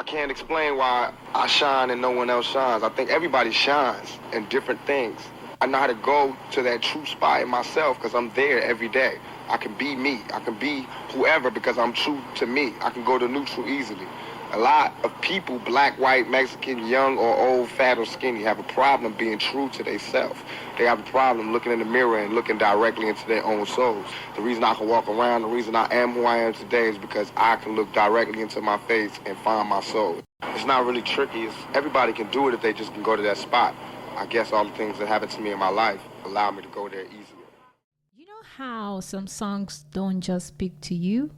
can't explain why I shine and no one else shines. I think everybody shines in different things. I know how to go to that true spot in myself because I'm there every day. I can be me. I can be whoever because I'm true to me. I can go to neutral easily. A lot of people, black, white, Mexican, young or old, fat or skinny, have a problem being true to themselves. They have a problem looking in the mirror and looking directly into their own souls. The reason I can walk around, the reason I am who I am today is because I can look directly into my face and find my soul. It's not really tricky. Everybody can do it if they just can go to that spot. I guess all the things that happened to me in my life allow me to go there easier. You know how some songs don't just speak to you?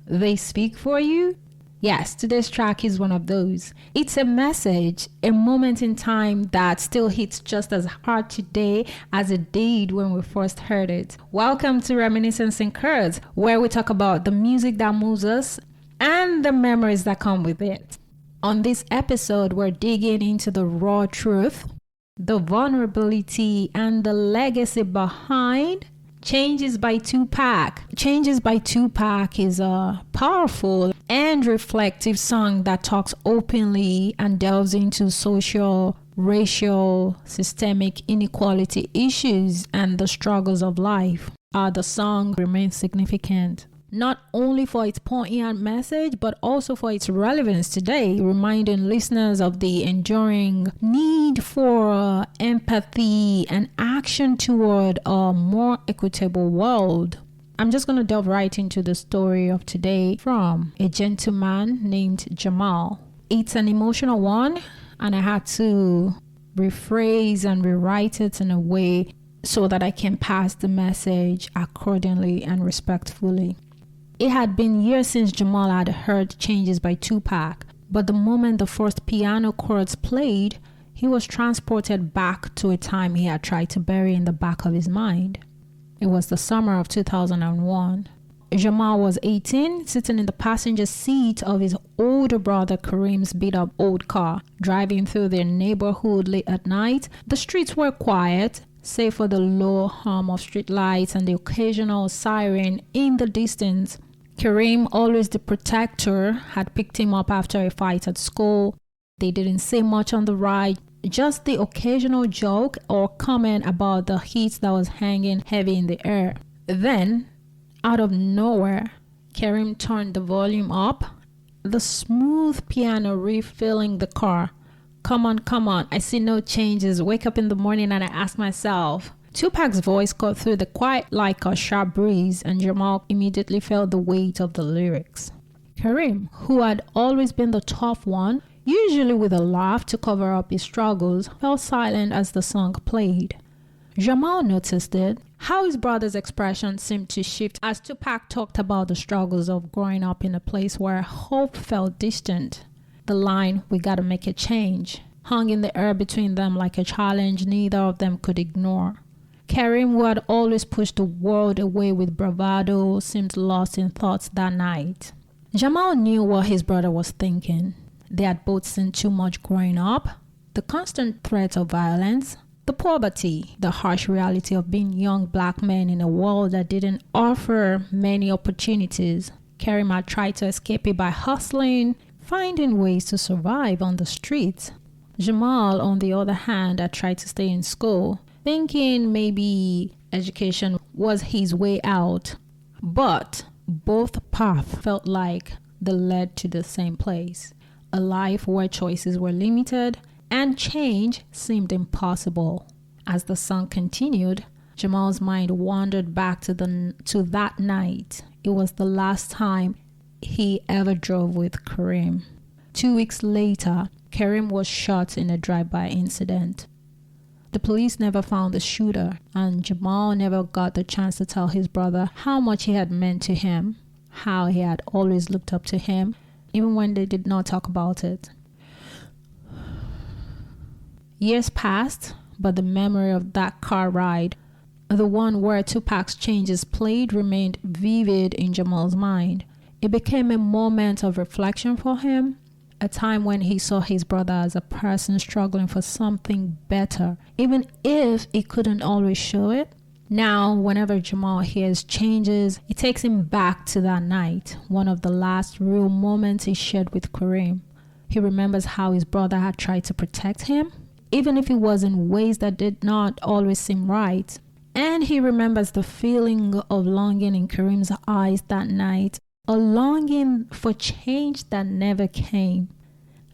They speak for you? Yes, today's track is one of those. It's a message, a moment in time that still hits just as hard today as it did when we first heard it. Welcome to Reminiscence and Curves, where we talk about the music that moves us and the memories that come with it. On this episode, we're digging into the raw truth, the vulnerability, and the legacy behind Changes by Tupac. Changes by Tupac is a powerful and reflective song that talks openly and delves into social, racial, systemic inequality issues and the struggles of life. The song remains significant, not only for its poignant message, but also for its relevance today, reminding listeners of the enduring need for empathy and action toward a more equitable world. I'm just going to delve right into the story of today from a gentleman named Jamal. It's an emotional one, and I had to rephrase and rewrite it in a way so that I can pass the message accordingly and respectfully. It had been years since Jamal had heard Changes by Tupac, but the moment the first piano chords played, he was transported back to a time he had tried to bury in the back of his mind. It was the summer of 2001. Jamal was 18, sitting in the passenger seat of his older brother Kareem's beat-up old car, driving through their neighborhood late at night. The streets were quiet, save for the low hum of streetlights and the occasional siren in the distance. Kareem, always the protector, had picked him up after a fight at school. They didn't say much on the ride, just the occasional joke or comment about the heat that was hanging heavy in the air. Then, out of nowhere, Kareem turned the volume up, the smooth piano riff filling the car. Come on, I see no changes. Wake up in the morning and I ask myself. Tupac's voice cut through the quiet like a sharp breeze, and Jamal immediately felt the weight of the lyrics. Kareem, who had always been the tough one, usually with a laugh to cover up his struggles, fell silent as the song played. Jamal noticed it, how his brother's expression seemed to shift as Tupac talked about the struggles of growing up in a place where hope felt distant. The line, "We gotta make a change," hung in the air between them like a challenge neither of them could ignore. Kareem, who had always pushed the world away with bravado, seemed lost in thoughts that night. Jamal knew what his brother was thinking. They had both seen too much growing up, the constant threat of violence, the poverty, the harsh reality of being young black men in a world that didn't offer many opportunities. Kareem had tried to escape it by hustling, finding ways to survive on the streets. Jamal, on the other hand, had tried to stay in school, thinking maybe education was his way out. But both paths felt like they led to the same place, a life where choices were limited and change seemed impossible. As the song continued, Jamal's mind wandered back to that night. It was the last time he ever drove with Kareem. 2 weeks later, Kareem was shot in a drive-by incident. The police never found the shooter, and Jamal never got the chance to tell his brother how much he had meant to him, how he had always looked up to him, even when they did not talk about it. Years passed, but the memory of that car ride, the one where Tupac's Changes played, remained vivid in Jamal's mind. It became a moment of reflection for him, a time when he saw his brother as a person struggling for something better, even if he couldn't always show it. Now, whenever Jamal hears Changes, it takes him back to that night, one of the last real moments he shared with Kareem. He remembers how his brother had tried to protect him, even if it was in ways that did not always seem right. And he remembers the feeling of longing in Kareem's eyes that night, a longing for change that never came.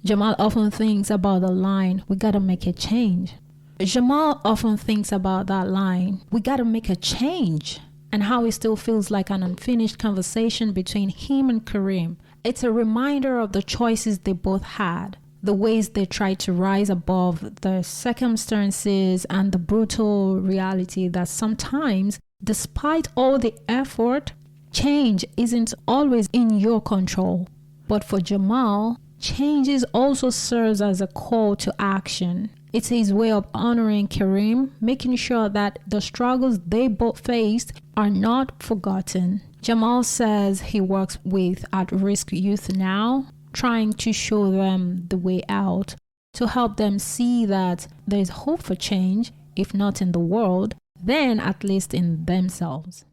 Jamal often thinks about the line, "We gotta make a change." Jamal often thinks about that line, "We gotta make a change," and how it still feels like an unfinished conversation between him and Kareem. It's a reminder of the choices they both had, the ways they tried to rise above the circumstances and the brutal reality that sometimes, despite all the effort, change isn't always in your control. But for Jamal, changes also serves as a call to action. It's his way of honoring Kareem, making sure that the struggles they both faced are not forgotten. Jamal says he works with at-risk youth now, trying to show them the way out, to help them see that there's hope for change, if not in the world, then at least in themselves.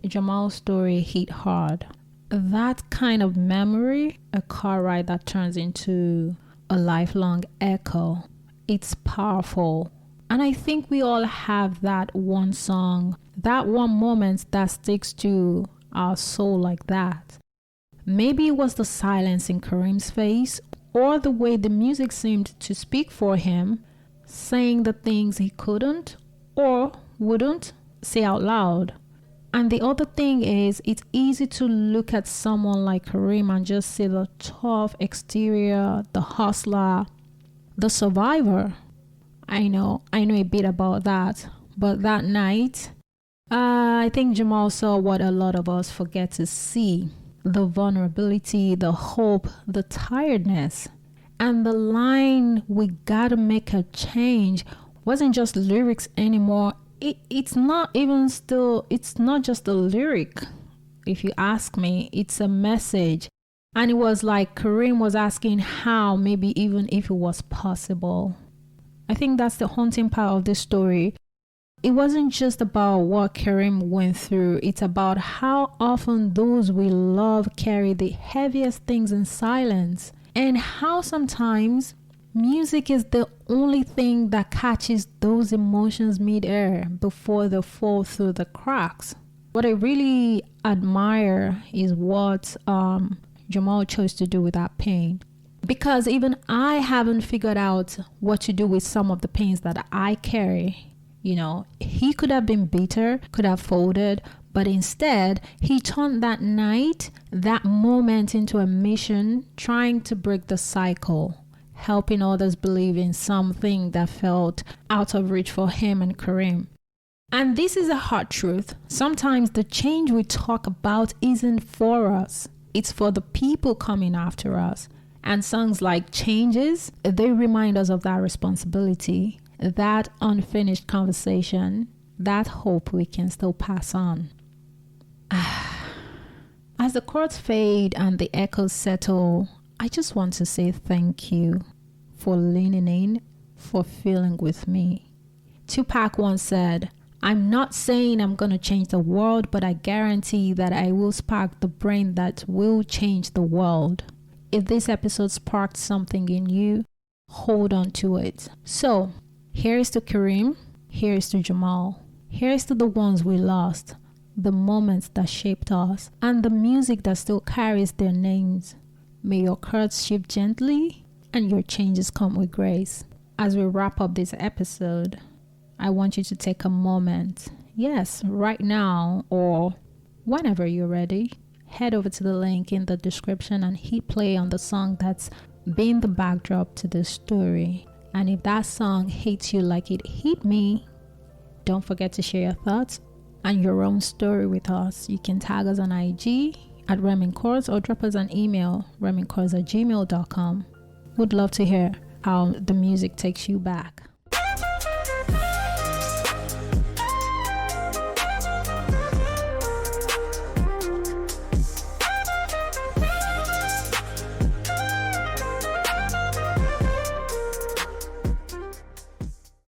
Jamal's story hit hard. That kind of memory, a car ride that turns into a lifelong echo, it's powerful. And I think we all have that one song, that one moment that sticks to our soul like that. Maybe it was the silence in Kareem's face, or the way the music seemed to speak for him, saying the things he couldn't or wouldn't say out loud. And the other thing is, it's easy to look at someone like Kareem and just see the tough exterior, the hustler, the survivor. I know a bit about that. But that night, I think Jamal saw what a lot of us forget to see. The vulnerability, the hope, the tiredness. And the line, "We gotta make a change," wasn't just lyrics anymore. It's not just a lyric. If you ask me, it's a message. And it was like Kareem was asking how, maybe even if it was possible. I think that's the haunting part of this story. It wasn't just about what Kareem went through. It's about how often those we love carry the heaviest things in silence. And how sometimes music is the only thing that catches those emotions mid-air before they fall through the cracks. What I really admire is what Jamal chose to do with that pain. Because even I haven't figured out what to do with some of the pains that I carry. You know, he could have been bitter, could have folded, but instead he turned that night, that moment into a mission, trying to break the cycle, helping others believe in something that felt out of reach for him and Kareem. And this is a hard truth. Sometimes the change we talk about isn't for us. It's for the people coming after us. And songs like Changes, they remind us of that responsibility, that unfinished conversation, that hope we can still pass on. As the chords fade and the echoes settle, I just want to say thank you for leaning in, for feeling with me. Tupac once said, "I'm not saying I'm going to change the world, but I guarantee that I will spark the brain that will change the world." If this episode sparked something in you, hold on to it. So, here's to Kareem, here's to Jamal, here's to the ones we lost, the moments that shaped us, and the music that still carries their names. May your curves shift gently and your changes come with grace. As we wrap up this episode, I want you to take a moment. Yes, right now or whenever you're ready. Head over to the link in the description and hit play on the song that's been the backdrop to this story. And if that song hits you like it hit me, don't forget to share your thoughts and your own story with us. You can tag us on IG at remincourse or drop us an email, remincourse@gmail.com. Would love to hear how the music takes you back.